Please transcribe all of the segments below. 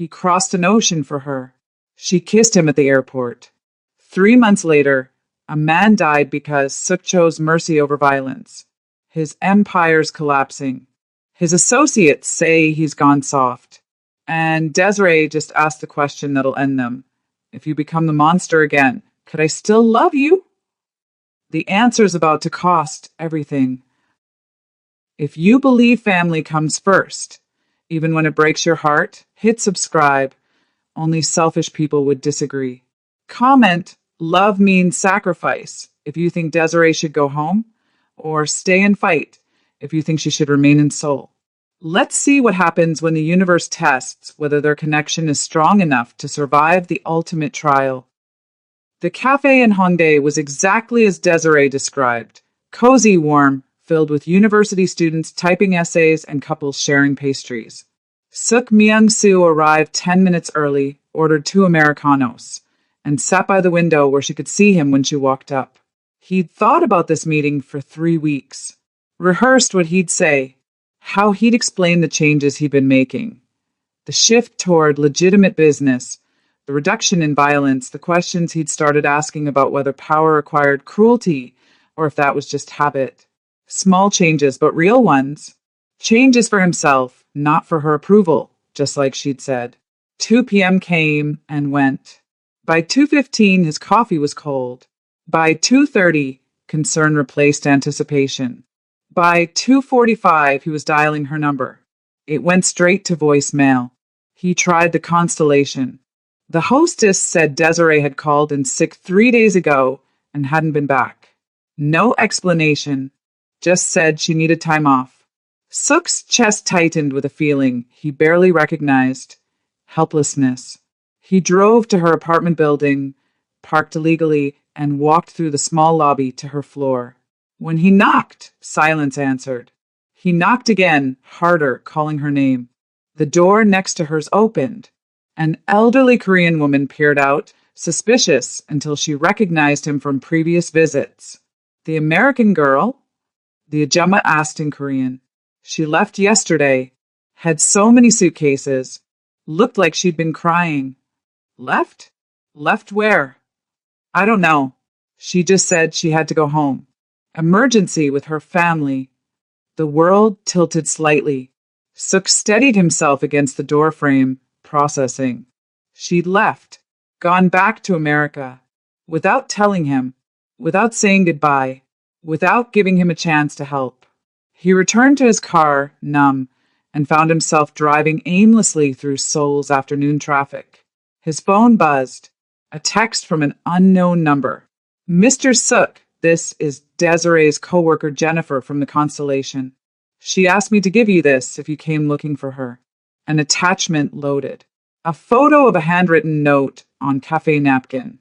He crossed an ocean for her. She kissed him at the airport. 3 months later, a man died because Suk chose mercy over violence. His empire's collapsing. His associates say he's gone soft. And Desiree just asked the question that'll end them. If you become the monster again, could I still love you? The answer's about to cost everything. If you believe family comes first, even when it breaks your heart, hit subscribe. Only selfish people would disagree. Comment, love means sacrifice, if you think Desiree should go home, or stay and fight, if you think she should remain in Seoul. Let's see what happens when the universe tests whether their connection is strong enough to survive the ultimate trial. The cafe in Hongdae was exactly as Desiree described. Cozy, warm, filled with university students typing essays and couples sharing pastries. Suk Myung-soo arrived 10 minutes early, ordered 2 Americanos, and sat by the window where she could see him when she walked up. He'd thought about this meeting for 3 weeks, rehearsed what he'd say, how he'd explain the changes he'd been making. The shift toward legitimate business, the reduction in violence, the questions he'd started asking about whether power required cruelty or if that was just habit. Small changes, but real ones. Changes for himself, not for her approval, just like she'd said. 2 p.m. came and went. By 2:15, his coffee was cold. By 2:30, concern replaced anticipation. By 2:45, he was dialing her number. It went straight to voicemail. He tried the constellation. The hostess said Desiree had called in sick 3 days ago and hadn't been back. No explanation, just said she needed time off. Suk's chest tightened with a feeling he barely recognized. Helplessness. He drove to her apartment building, parked illegally, and walked through the small lobby to her floor. When he knocked, silence answered. He knocked again, harder, calling her name. The door next to hers opened. An elderly Korean woman peered out, suspicious until she recognized him from previous visits. The American girl? The Ajumma asked in Korean. She left yesterday, had so many suitcases, looked like she'd been crying. Left? Left where? I don't know. She just said she had to go home. Emergency with her family. The world tilted slightly. Suk steadied himself against the doorframe, processing. She'd left, gone back to America, without telling him, without saying goodbye, without giving him a chance to help. He returned to his car, numb, and found himself driving aimlessly through Seoul's afternoon traffic. His phone buzzed. A text from an unknown number. Mr. Suk, this is Desiree's coworker Jennifer from the Constellation. She asked me to give you this if you came looking for her. An attachment loaded. A photo of a handwritten note on cafe napkin.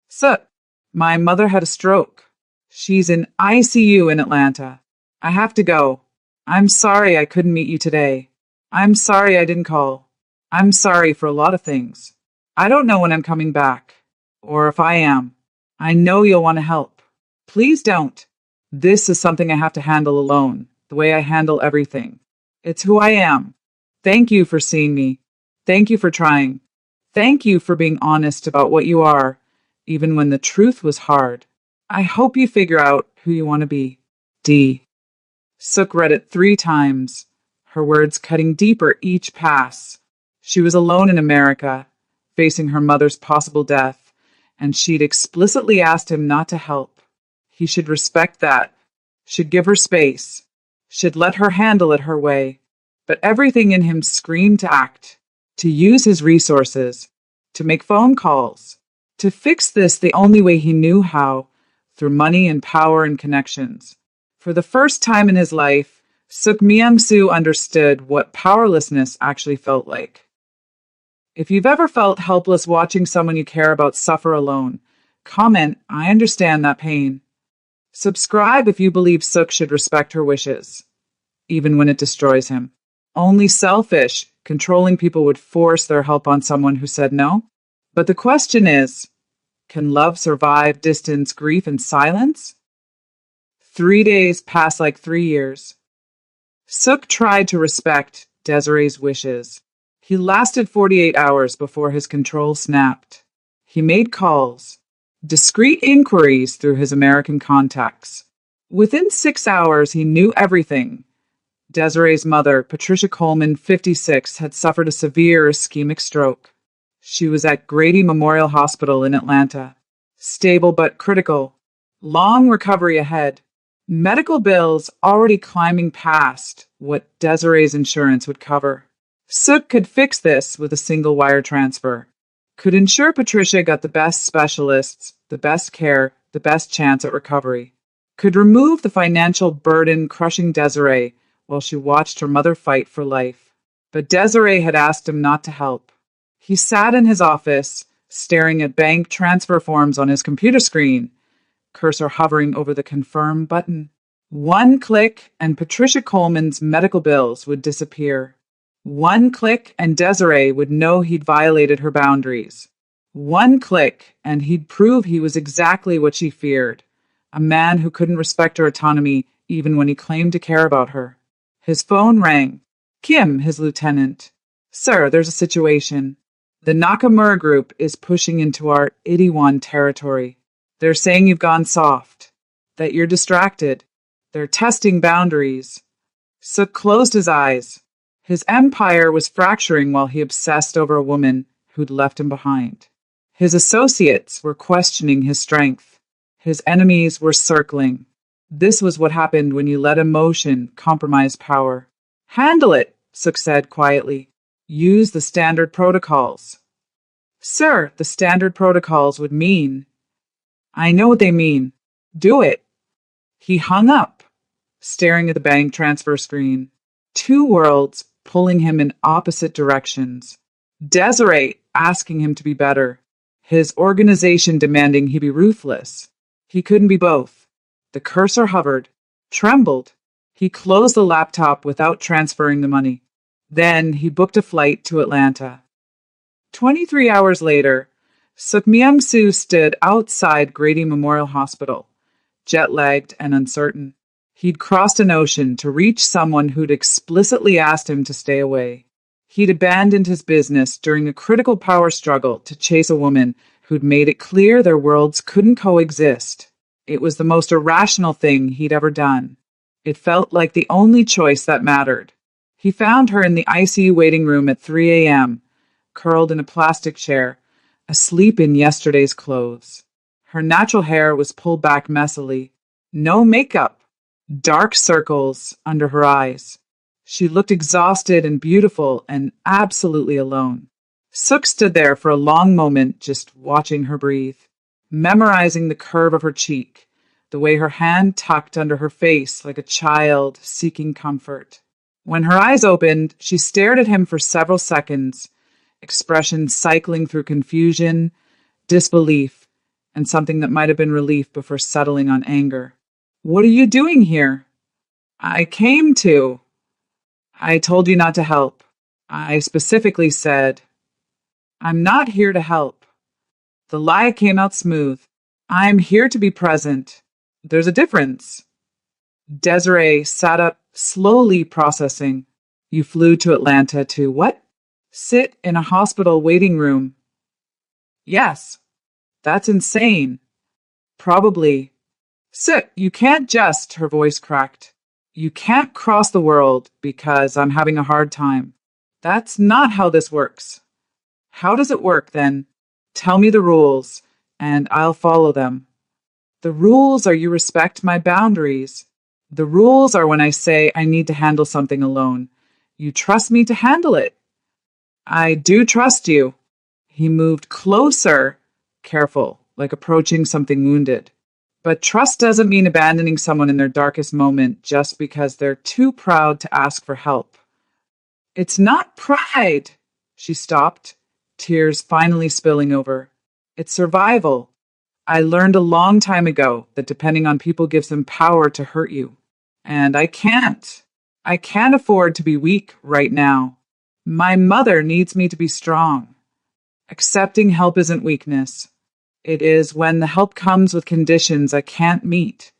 Suk, my mother had a stroke. She's in ICU in Atlanta. I have to go. I'm sorry I couldn't meet you today. I'm sorry I didn't call. I'm sorry for a lot of things. I don't know when I'm coming back, or if I am. I know you'll want to help. Please don't. This is something I have to handle alone, the way I handle everything. It's who I am. Thank you for seeing me. Thank you for trying. Thank you for being honest about what you are, even when the truth was hard. I hope you figure out who you want to be. D. Suk read it 3 times, her words cutting deeper each pass. She was alone in America, facing her mother's possible death, and she'd explicitly asked him not to help. He should respect that, should give her space, should let her handle it her way. But everything in him screamed to act, to use his resources, to make phone calls, to fix this the only way he knew how, through money and power and connections. For the first time in his life, Suk Myung-soo understood what powerlessness actually felt like. If you've ever felt helpless watching someone you care about suffer alone, comment, I understand that pain. Subscribe if you believe Suk should respect her wishes, even when it destroys him. Only selfish, controlling people would force their help on someone who said no. But the question is, can love survive distance, grief, and silence? 3 days pass like 3 years. Suk tried to respect Desiree's wishes. He lasted 48 hours before his control snapped. He made calls, discreet inquiries through his American contacts. Within 6 hours, he knew everything. Desiree's mother, Patricia Coleman, 56, had suffered a severe ischemic stroke. She was at Grady Memorial Hospital in Atlanta. Stable but critical. Long recovery ahead. Medical bills already climbing past what Desiree's insurance would cover. Sook could fix this with a single wire transfer. Could ensure Patricia got the best specialists, the best care, the best chance at recovery. Could remove the financial burden crushing Desiree while she watched her mother fight for life. But Desiree had asked him not to help. He sat in his office, staring at bank transfer forms on his computer screen, cursor hovering over the confirm button. One click and Patricia Coleman's medical bills would disappear. One click and Desiree would know he'd violated her boundaries. One click and he'd prove he was exactly what she feared, a man who couldn't respect her autonomy even when he claimed to care about her. His phone rang. Kim, his lieutenant. Sir, there's a situation. The Nakamura group is pushing into our Itaewon territory. They're saying you've gone soft, that you're distracted. They're testing boundaries. Sook closed his eyes. His empire was fracturing while he obsessed over a woman who'd left him behind. His associates were questioning his strength. His enemies were circling. This was what happened when you let emotion compromise power. Handle it, Sook said quietly. Use the standard protocols. Sir, the standard protocols would mean... I know what they mean. Do it. He hung up, staring at the bank transfer screen. Two worlds pulling him in opposite directions. Desiree asking him to be better. His organization demanding he be ruthless. He couldn't be both. The cursor hovered, trembled. He closed the laptop without transferring the money. Then he booked a flight to Atlanta. 23 hours later, Sook Myung-soo stood outside Grady Memorial Hospital, jet-lagged and uncertain. He'd crossed an ocean to reach someone who'd explicitly asked him to stay away. He'd abandoned his business during a critical power struggle to chase a woman who'd made it clear their worlds couldn't coexist. It was the most irrational thing he'd ever done. It felt like the only choice that mattered. He found her in the ICU waiting room at 3 a.m., curled in a plastic chair, asleep in yesterday's clothes. Her natural hair was pulled back messily. No makeup. Dark circles under her eyes. She looked exhausted and beautiful and absolutely alone. Sook stood there for a long moment, just watching her breathe, memorizing the curve of her cheek, the way her hand tucked under her face like a child seeking comfort. When her eyes opened, she stared at him for several seconds, expressions cycling through confusion, disbelief, and something that might have been relief before settling on anger. What are you doing here? I told you not to help. I specifically said, I'm not here to help. The lie came out smooth. I'm here to be present. There's a difference. Desiree sat up, slowly processing. You flew to Atlanta to what? Sit in a hospital waiting room. Yes. That's insane. Probably. Sit, you can't just, her voice cracked. You can't cross the world because I'm having a hard time. That's not how this works. How does it work then? Tell me the rules, and I'll follow them. The rules are you respect my boundaries. The rules are when I say I need to handle something alone. You trust me to handle it. I do trust you. He moved closer, careful, like approaching something wounded. But trust doesn't mean abandoning someone in their darkest moment just because they're too proud to ask for help. It's not pride. She stopped, tears finally spilling over. It's survival. I learned a long time ago that depending on people gives them power to hurt you. And I can't. I can't afford to be weak right now. My mother needs me to be strong. Accepting help isn't weakness. It is when the help comes with conditions I can't meet.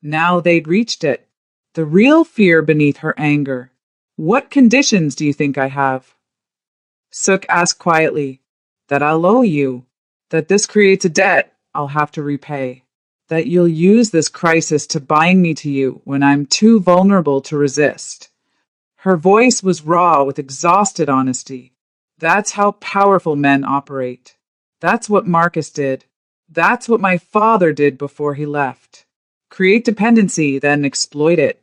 Now they'd reached it. The real fear beneath her anger. What conditions do you think I have? Suk asked quietly. That I'll owe you. That this creates a debt I'll have to repay. That you'll use this crisis to bind me to you when I'm too vulnerable to resist. Her voice was raw with exhausted honesty. That's how powerful men operate. That's what Marcus did. That's what my father did before he left. Create dependency, then exploit it.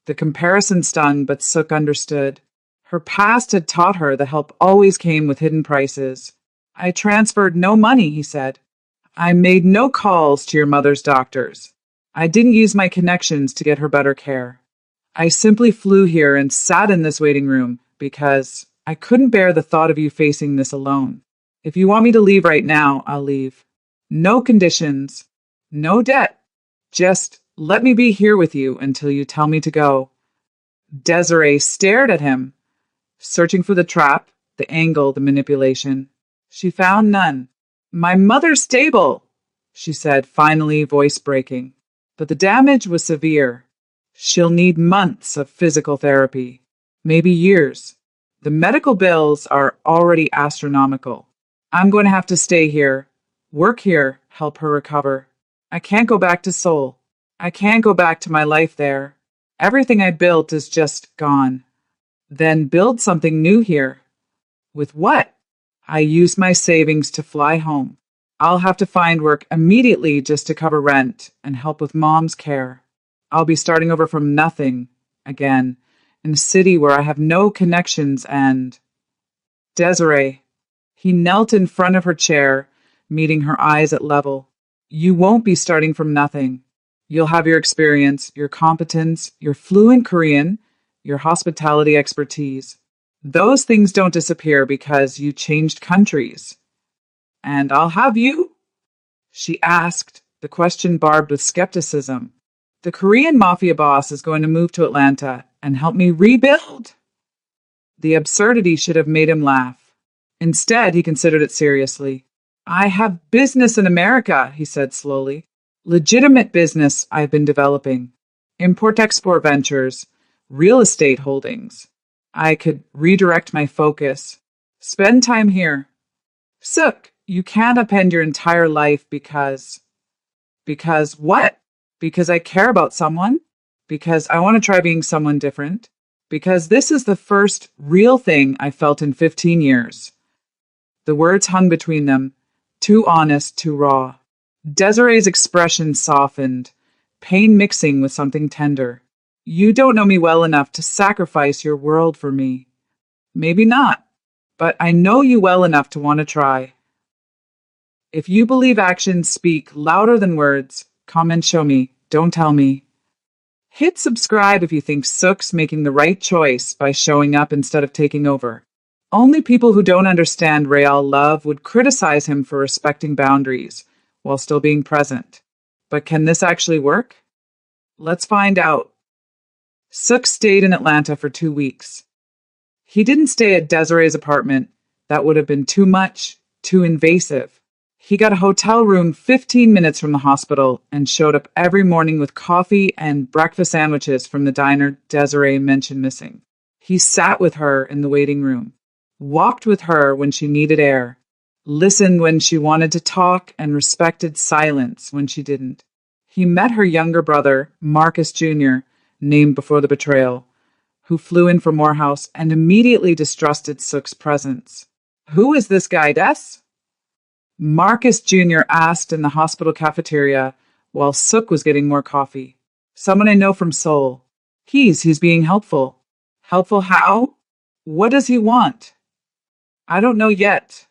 The comparison stung, but Suk understood. Her past had taught her that help always came with hidden prices. I transferred no money, he said. I made no calls to your mother's doctors. I didn't use my connections to get her better care. I simply flew here and sat in this waiting room because I couldn't bear the thought of you facing this alone. If you want me to leave right now, I'll leave. No conditions, no debt. Just let me be here with you until you tell me to go. Desiree stared at him, searching for the trap, the angle, the manipulation. She found none. My mother's stable, she said, finally, voice breaking. But the damage was severe. She'll need months of physical therapy, maybe years. The medical bills are already astronomical. I'm going to have to stay here, work here, help her recover. I can't go back to Seoul. I can't go back to my life there. Everything I built is just gone. Then build something new here. With what? I use my savings to fly home. I'll have to find work immediately just to cover rent and help with mom's care. I'll be starting over from nothing again in a city where I have no connections and... Desiree. He knelt in front of her chair, meeting her eyes at level. You won't be starting from nothing. You'll have your experience, your competence, your fluent Korean, your hospitality expertise. Those things don't disappear because you changed countries. And I'll have you? She asked, the question barbed with skepticism. The Korean Mafia boss is going to move to Atlanta and help me rebuild. The absurdity should have made him laugh. Instead, he considered it seriously. I have business in America, he said slowly. Legitimate business I've been developing. Import-export ventures, real estate holdings. I could redirect my focus. Spend time here. Suk, you can't upend your entire life because... Because what? Because I care about someone? Because I want to try being someone different? Because this is the first real thing I felt in 15 years. The words hung between them, too honest, too raw. Desiree's expression softened, pain mixing with something tender. You don't know me well enough to sacrifice your world for me. Maybe not, but I know you well enough to want to try. If you believe actions speak louder than words, come and show me, don't tell me. Hit subscribe if you think Suk's making the right choice by showing up instead of taking over. Only people who don't understand real love would criticize him for respecting boundaries while still being present. But can this actually work? Let's find out. Suk stayed in Atlanta for 2 weeks. He didn't stay at Desiree's apartment. That would have been too much, too invasive. He got a hotel room 15 minutes from the hospital and showed up every morning with coffee and breakfast sandwiches from the diner Desiree mentioned missing. He sat with her in the waiting room, walked with her when she needed air, listened when she wanted to talk, and respected silence when she didn't. He met her younger brother, Marcus Jr., named before the betrayal, who flew in from Morehouse and immediately distrusted Suk's presence. Who is this guy, Des? Marcus Jr. asked in the hospital cafeteria while Suk was getting more coffee. Someone I know from Seoul. He's being helpful. Helpful how? What does he want? I don't know yet.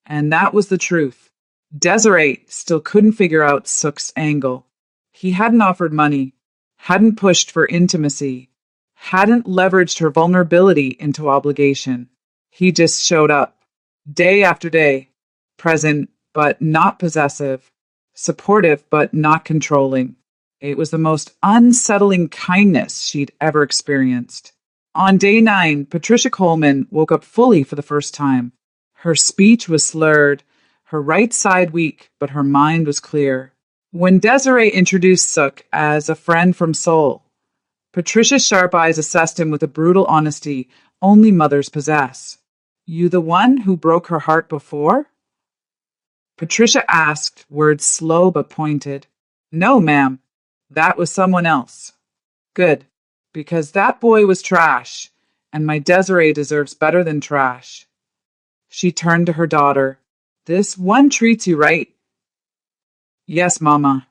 And that was the truth. Desiree still couldn't figure out Suk's angle. He hadn't offered money, hadn't pushed for intimacy, hadn't leveraged her vulnerability into obligation. He just showed up, day after day, present but not possessive, supportive but not controlling. It was the most unsettling kindness she'd ever experienced. On day 9, Patricia Coleman woke up fully for the first time. Her speech was slurred, her right side weak, but her mind was clear. When Desiree introduced Suk as a friend from Seoul, Patricia's sharp eyes assessed him with a brutal honesty only mothers possess. You the one who broke her heart before? Patricia asked, words slow but pointed. No, ma'am. That was someone else. Good. Because that boy was trash, and my Desiree deserves better than trash. She turned to her daughter. This one treats you right. Yes, Mama.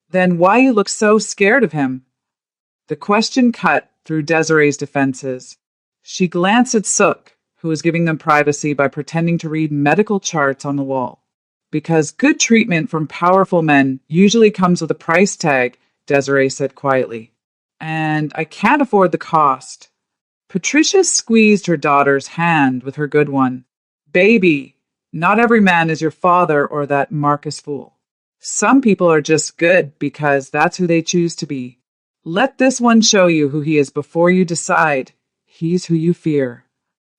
Then why you look so scared of him? The question cut through Desiree's defenses. She glanced at Sook, who was giving them privacy by pretending to read medical charts on the wall. Because good treatment from powerful men usually comes with a price tag, Desiree said quietly. And I can't afford the cost. Patricia squeezed her daughter's hand with her good one. Baby, not every man is your father or that Marcus fool. Some people are just good because that's who they choose to be. Let this one show you who he is before you decide. He's who you fear.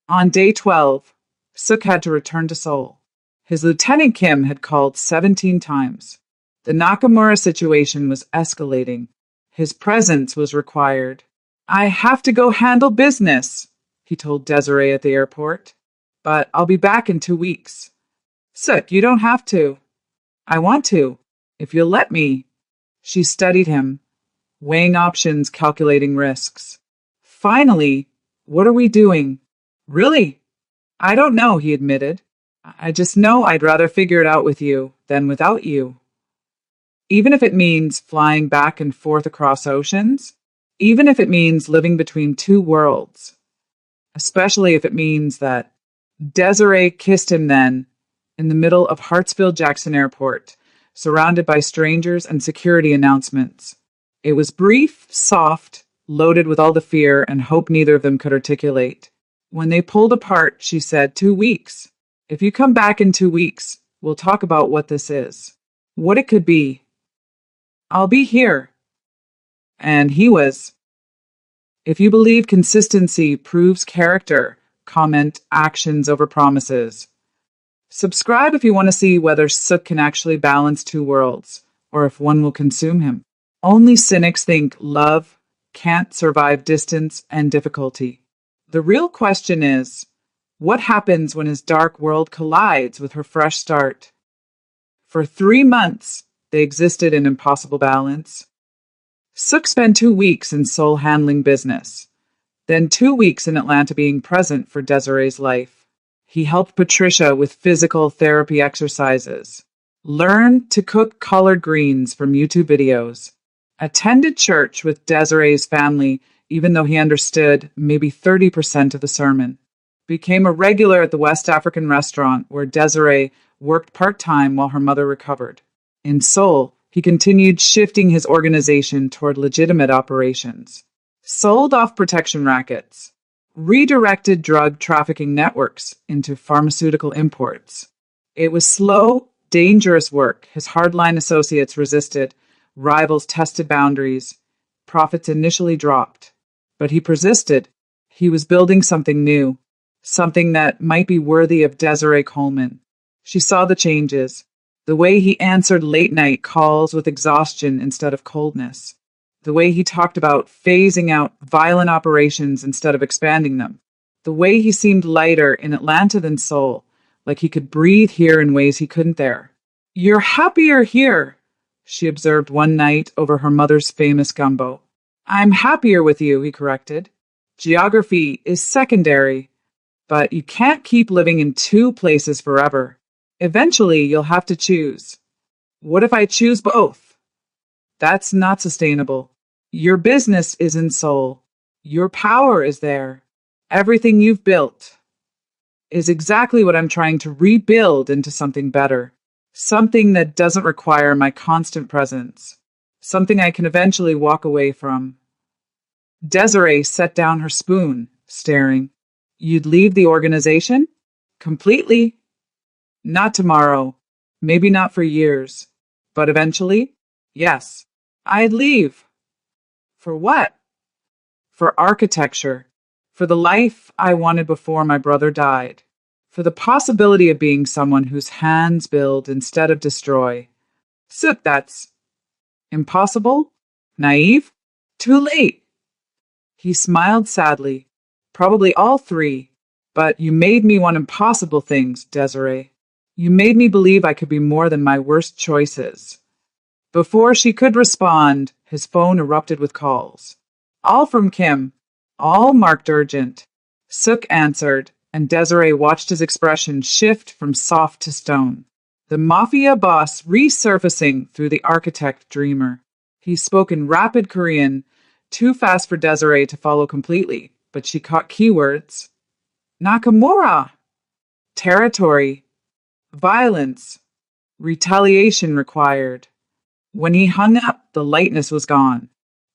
On day 12, Sook had to return to Seoul. His Lieutenant Kim had called 17 times. The Nakamura situation was escalating. His presence was required. I have to go handle business, he told Desiree at the airport. But I'll be back in 2 weeks. Sook, you don't have to. I want to, if you'll let me. She studied him, weighing options, calculating risks. Finally, what are we doing? Really? I don't know, he admitted. I just know I'd rather figure it out with you than without you. Even if it means flying back and forth across oceans, even if it means living between two worlds, especially if it means that Desiree kissed him then in the middle of Hartsfield-Jackson Airport, surrounded by strangers and security announcements. It was brief, soft, loaded with all the fear and hope neither of them could articulate. When they pulled apart, she said, 2 weeks. If you come back in 2 weeks, we'll talk about what this is, what it could be. I'll be here. And he was. If you believe consistency proves character, comment actions over promises. Subscribe if you want to see whether Sook can actually balance two worlds, or if one will consume him. Only cynics think love can't survive distance and difficulty. The real question is, what happens when his dark world collides with her fresh start? For 3 months, they existed in impossible balance. Sook spent 2 weeks in Seoul handling business, then 2 weeks in Atlanta being present for Desiree's life. He helped Patricia with physical therapy exercises, learned to cook collard greens from YouTube videos, attended church with Desiree's family even though he understood maybe 30% of the sermon, became a regular at the West African restaurant where Desiree worked part-time while her mother recovered. In Seoul, he continued shifting his organization toward legitimate operations, sold off protection rackets, redirected drug trafficking networks into pharmaceutical imports. It was slow, dangerous work. His hardline associates resisted, rivals tested boundaries, profits initially dropped. But he persisted. He was building something new, something that might be worthy of Desiree Coleman. She saw the changes, the way he answered late-night calls with exhaustion instead of coldness, the way he talked about phasing out violent operations instead of expanding them, the way he seemed lighter in Atlanta than Seoul, like he could breathe here in ways he couldn't there. You're happier here, she observed one night over her mother's famous gumbo. I'm happier with you, he corrected. Geography is secondary, but you can't keep living in two places forever. Eventually, you'll have to choose. What if I choose both? That's not sustainable. Your business is in Seoul. Your power is there. Everything you've built is exactly what I'm trying to rebuild into something better. Something that doesn't require my constant presence. Something I can eventually walk away from. Desiree set down her spoon, staring. You'd leave the organization? Completely? Not tomorrow. Maybe not for years. But eventually? Yes. I'd leave. For what? For architecture. For the life I wanted before my brother died. For the possibility of being someone whose hands build instead of destroy. Sook, that's impossible? Naive? Too late. He smiled sadly. Probably all three. But you made me want impossible things, Desiree. You made me believe I could be more than my worst choices. Before she could respond, his phone erupted with calls. All from Kim, all marked urgent. Suk answered, and Desiree watched his expression shift from soft to stone. The Mafia boss resurfacing through the architect dreamer. He spoke in rapid Korean, too fast for Desiree to follow completely, but she caught keywords. Nakamura! Territory. Violence. Retaliation required. When he hung up, the lightness was gone.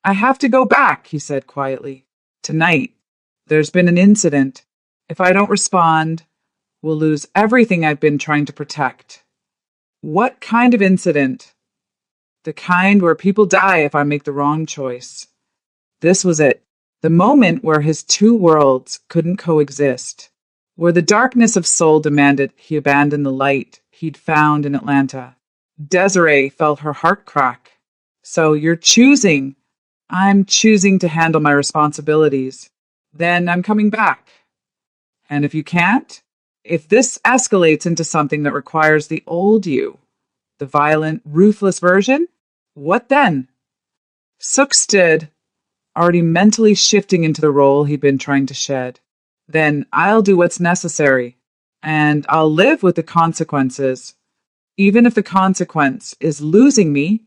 I have to go back, he said quietly. Tonight. There's been an incident. If I don't respond, we'll lose everything I've been trying to protect. What kind of incident? The kind where people die if I make the wrong choice. This was it. The moment where his two worlds couldn't coexist. Where the darkness of soul demanded he abandon the light he'd found in Atlanta. Desiree felt her heart crack. So you're choosing. I'm choosing to handle my responsibilities. Then I'm coming back. And if you can't, if this escalates into something that requires the old you, the violent, ruthless version, what then? Suk stood, already mentally shifting into the role he'd been trying to shed. Then I'll do what's necessary, and I'll live with the consequences. Even if the consequence is losing me.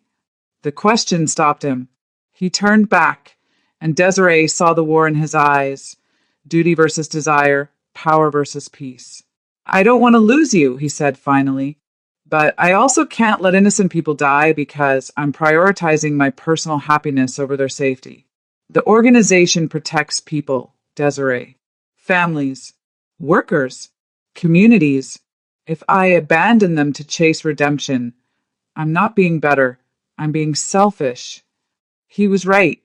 The question stopped him. He turned back, and Desiree saw the war in his eyes. Duty versus desire, power versus peace. I don't want to lose you, he said finally. But I also can't let innocent people die because I'm prioritizing my personal happiness over their safety. The organization protects people, Desiree. Families, workers, communities. If I abandon them to chase redemption, I'm not being better. I'm being selfish. He was right,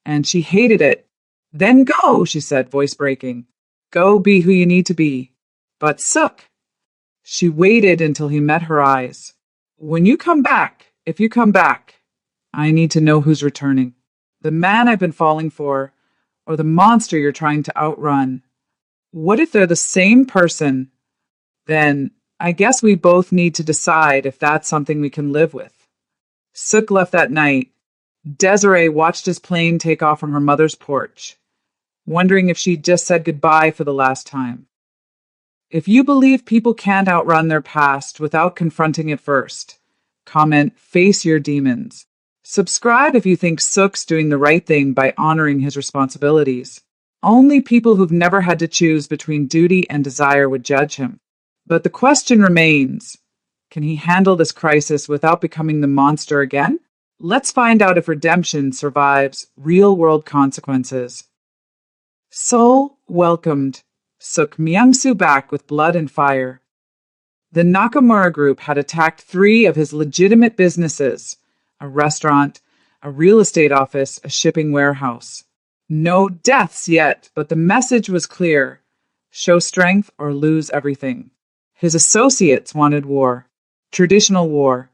and she hated it. Then go, she said, voice breaking. Go be who you need to be. But Suk. She waited until he met her eyes. When you come back, if you come back, I need to know who's returning. The man I've been falling for, or the monster you're trying to outrun. What if they're the same person? Then I guess we both need to decide if that's something we can live with. Suk left that night. Desiree watched his plane take off from her mother's porch, wondering if she'd just said goodbye for the last time. If you believe people can't outrun their past without confronting it first, comment, face your demons. Subscribe if you think Suk's doing the right thing by honoring his responsibilities. Only people who've never had to choose between duty and desire would judge him. But the question remains, can he handle this crisis without becoming the monster again? Let's find out if redemption survives real-world consequences. Seoul welcomed Suk Myung-soo back with blood and fire. The Nakamura Group had attacked 3 of his legitimate businesses, a restaurant, a real estate office, a shipping warehouse. No deaths yet, but the message was clear. Show strength or lose everything. His associates wanted war. Traditional war.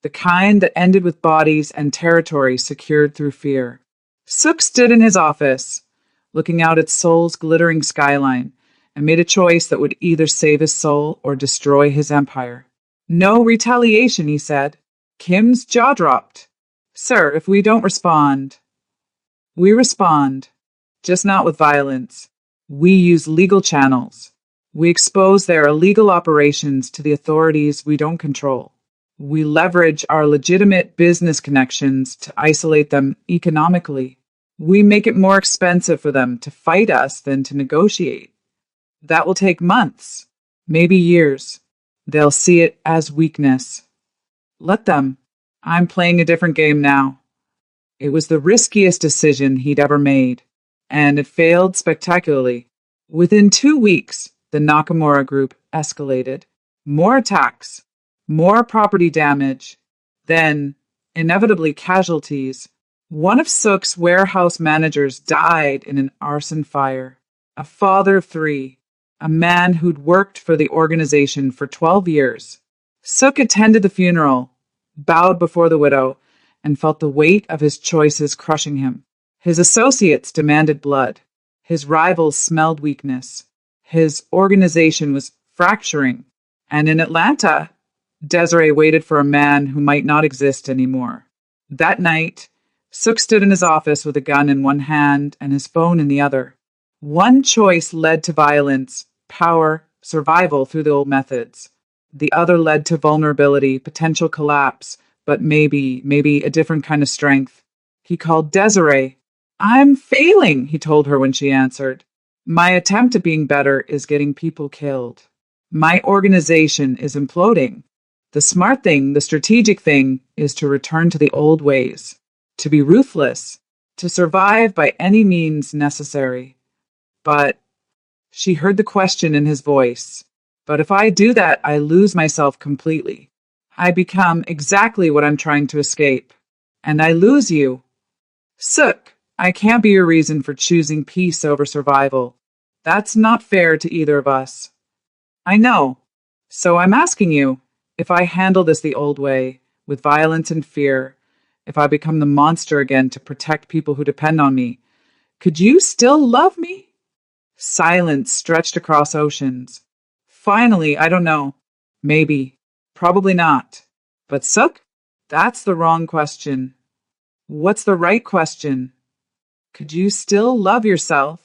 The kind that ended with bodies and territory secured through fear. Suk stood in his office, looking out at Seoul's glittering skyline, and made a choice that would either save his soul or destroy his empire. No retaliation, he said. Kim's jaw dropped. Sir, if we don't respond... We respond, just not with violence. We use legal channels. We expose their illegal operations to the authorities we don't control. We leverage our legitimate business connections to isolate them economically. We make it more expensive for them to fight us than to negotiate. That will take months, maybe years. They'll see it as weakness. Let them. I'm playing a different game now. It was the riskiest decision he'd ever made, and it failed spectacularly. Within 2 weeks, the Nakamura Group escalated. More attacks, more property damage, then, inevitably, casualties. One of Suk's warehouse managers died in an arson fire. A father of 3, a man who'd worked for the organization for 12 years. Suk attended the funeral, bowed before the widow, and felt the weight of his choices crushing him. His associates demanded blood. His rivals smelled weakness. His organization was fracturing. And in Atlanta, Desiree waited for a man who might not exist anymore. That night, Sook stood in his office with a gun in one hand and his phone in the other. One choice led to violence, power, survival through the old methods. The other led to vulnerability, potential collapse, but maybe a different kind of strength. He called Desiree. I'm failing, he told her when she answered. My attempt at being better is getting people killed. My organization is imploding. The smart thing, the strategic thing, is to return to the old ways, to be ruthless, to survive by any means necessary. But she heard the question in his voice. But if I do that, I lose myself completely. I become exactly what I'm trying to escape. And I lose you. Sook, I can't be your reason for choosing peace over survival. That's not fair to either of us. I know. So I'm asking you, if I handle this the old way, with violence and fear, if I become the monster again to protect people who depend on me, could you still love me? Silence stretched across oceans. Finally, I don't know. Maybe. Probably not. But Sook, that's the wrong question. What's the right question? Could you still love yourself?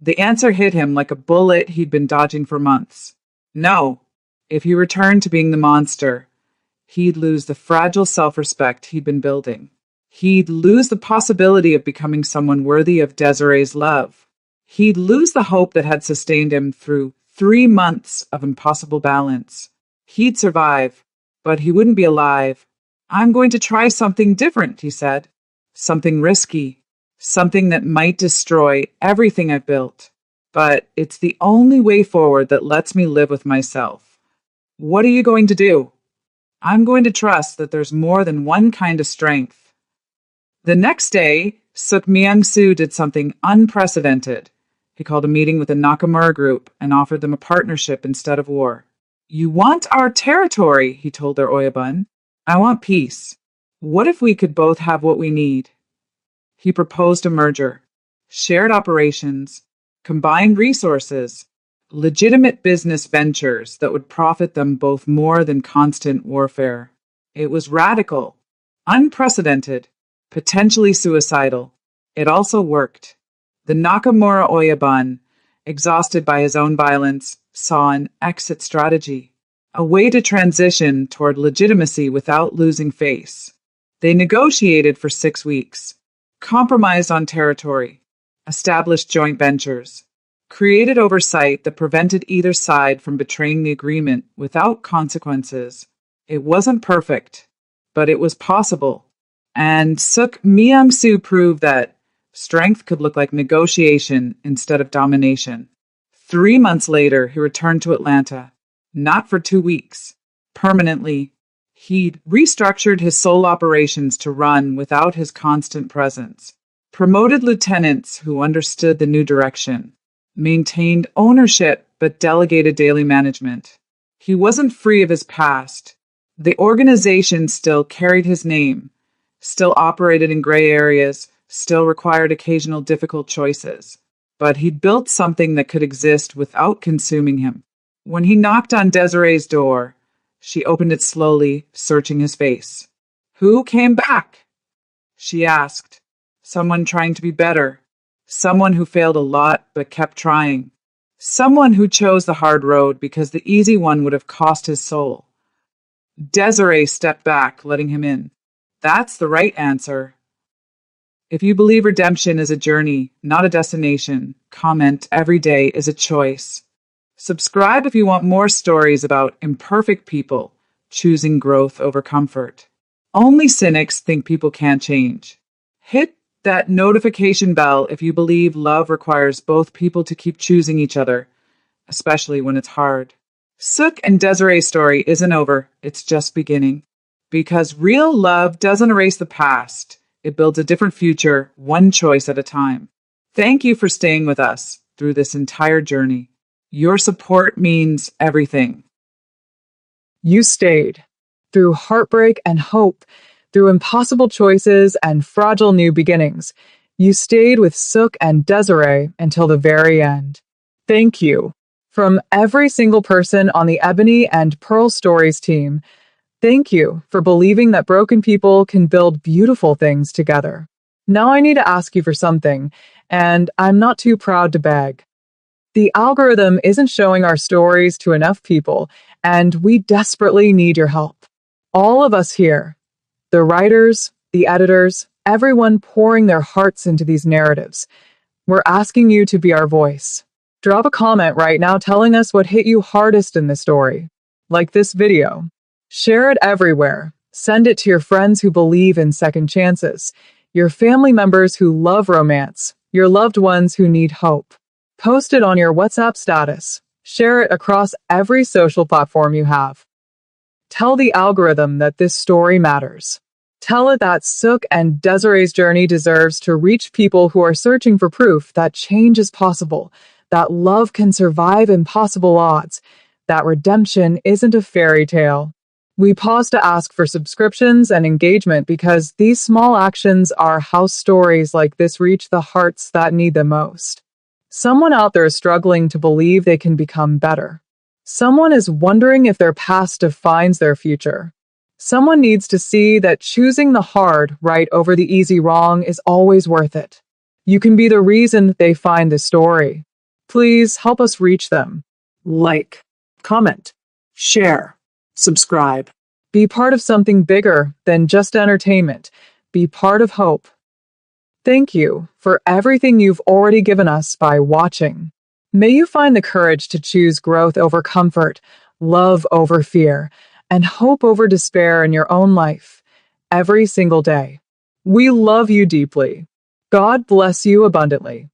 The answer hit him like a bullet he'd been dodging for months. No. If he returned to being the monster, he'd lose the fragile self-respect he'd been building. He'd lose the possibility of becoming someone worthy of Desiree's love. He'd lose the hope that had sustained him through 3 months of impossible balance. He'd survive, but he wouldn't be alive. I'm going to try something different, he said. Something risky. Something that might destroy everything I've built. But it's the only way forward that lets me live with myself. What are you going to do? I'm going to trust that there's more than one kind of strength. The next day, Sook Myung-soo did something unprecedented. He called a meeting with the Nakamura group and offered them a partnership instead of war. You want our territory, he told their Oyabun. I want peace. What if we could both have what we need? He proposed a merger, shared operations, combined resources, legitimate business ventures that would profit them both more than constant warfare. It was radical, unprecedented, potentially suicidal. It also worked. The Nakamura Oyabun, exhausted by his own violence, saw an exit strategy, a way to transition toward legitimacy without losing face. They negotiated for 6 weeks, compromised on territory, established joint ventures, created oversight that prevented either side from betraying the agreement without consequences. It wasn't perfect, but it was possible. And Sook Myung-soo proved that strength could look like negotiation instead of domination. 3 months later, he returned to Atlanta, not for 2 weeks. Permanently, he'd restructured his sole operations to run without his constant presence, promoted lieutenants who understood the new direction, maintained ownership but delegated daily management. He wasn't free of his past. The organization still carried his name, still operated in gray areas, still required occasional difficult choices. But he'd built something that could exist without consuming him. When he knocked on Desiree's door, she opened it slowly, searching his face. Who came back? She asked. Someone trying to be better. Someone who failed a lot but kept trying. Someone who chose the hard road because the easy one would have cost his soul. Desiree stepped back, letting him in. That's the right answer. If you believe redemption is a journey, not a destination, comment every day is a choice. Subscribe if you want more stories about imperfect people choosing growth over comfort. Only cynics think people can't change. Hit that notification bell if you believe love requires both people to keep choosing each other, especially when it's hard. Sook and Desiree's story isn't over, it's just beginning. Because real love doesn't erase the past. It builds a different future, one choice at a time. Thank you for staying with us through this entire journey. Your support means everything. You stayed. Through heartbreak and hope, through impossible choices and fragile new beginnings, you stayed with Sook and Desiree until the very end. Thank you. From every single person on the Ebony and Pearl Stories team, thank you for believing that broken people can build beautiful things together. Now I need to ask you for something, and I'm not too proud to beg. The algorithm isn't showing our stories to enough people, and we desperately need your help. All of us here, the writers, the editors, everyone pouring their hearts into these narratives, we're asking you to be our voice. Drop a comment right now telling us what hit you hardest in the story. Like this video. Share it everywhere. Send it to your friends who believe in second chances, your family members who love romance, your loved ones who need hope. Post it on your WhatsApp status. Share it across every social platform you have. Tell the algorithm that this story matters. Tell it that Sook and Desiree's journey deserves to reach people who are searching for proof that change is possible, that love can survive impossible odds, that redemption isn't a fairy tale. We pause to ask for subscriptions and engagement because these small actions are how stories like this reach the hearts that need them most. Someone out there is struggling to believe they can become better. Someone is wondering if their past defines their future. Someone needs to see that choosing the hard right over the easy wrong is always worth it. You can be the reason they find this story. Please help us reach them. Like, comment, share, subscribe. Be part of something bigger than just entertainment. Be part of hope. Thank you for everything you've already given us by watching. May you find the courage to choose growth over comfort, love over fear, and hope over despair in your own life every single day. We love you deeply. God bless you abundantly.